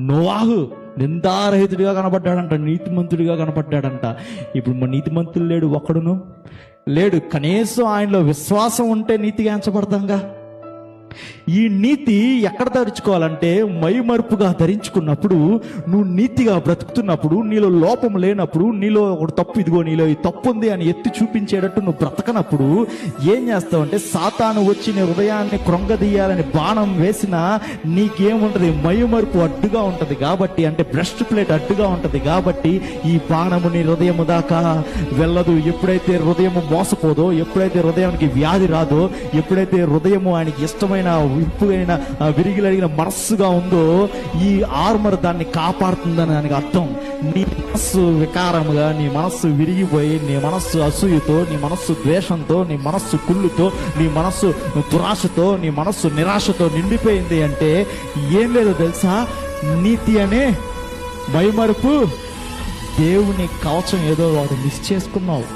నోవాహు నిందారహితుడిగా కనబడ్డాడంట, నీతిమంతుడిగా కనబడ్డాడంట. ఇప్పుడు మా నీతిమంతులు లేడు, ఒక్కడును లేడు. కనీసం ఆయనలో విశ్వాసం ఉంటే నీతిగా ఎంచబడతాంగా. ఈ నీతి ఎక్కడ ధరించుకోవాలంటే మైమరుపుగా ధరించుకున్నప్పుడు, నువ్వు నీతిగా బ్రతుకుతున్నప్పుడు, నీలో లోపం లేనప్పుడు, నీలో ఒక తప్పు, ఇదిగో నీలో ఈ తప్పు ఉంది అని ఎత్తి చూపించేటట్టు నువ్వు బ్రతకనప్పుడు ఏం చేస్తావంటే, సాతాను వచ్చి నీ హృదయాన్ని కృంగదీయాలని బాణం వేసినా నీకేముంటది, మైమరుపు అడ్డుగా ఉంటుంది కాబట్టి, అంటే బ్రెస్ట్ ప్లేట్ అడ్డుగా ఉంటుంది కాబట్టి ఈ బాణము నీ హృదయము దాకా వెళ్ళదు. ఎప్పుడైతే హృదయము మోసపోదో, ఎప్పుడైతే హృదయానికి వ్యాధి రాదో, ఎప్పుడైతే హృదయము ఆయనకి ఇష్టమైన విప్పుగైన విరిగిలడిగిన మనస్సుగా ఉందో, ఈ ఆర్మర్ దాన్ని కాపాడుతుందని దానికి అర్థం. నీ మనస్సు వికారముగా, నీ మనస్సు విరిగిపోయి, నీ మనస్సు అసూయతో, నీ మనస్సు ద్వేషంతో, నీ మనస్సు కుళ్ళుతో, నీ మనస్సు దురాశతో, నీ మనస్సు నిరాశతో నిండిపోయింది అంటే ఏం లేదో తెలుసా, నీతి అనే మైమరుపు దేవుని కవచం ఏదో వాడు మిస్ చేసుకున్నావు.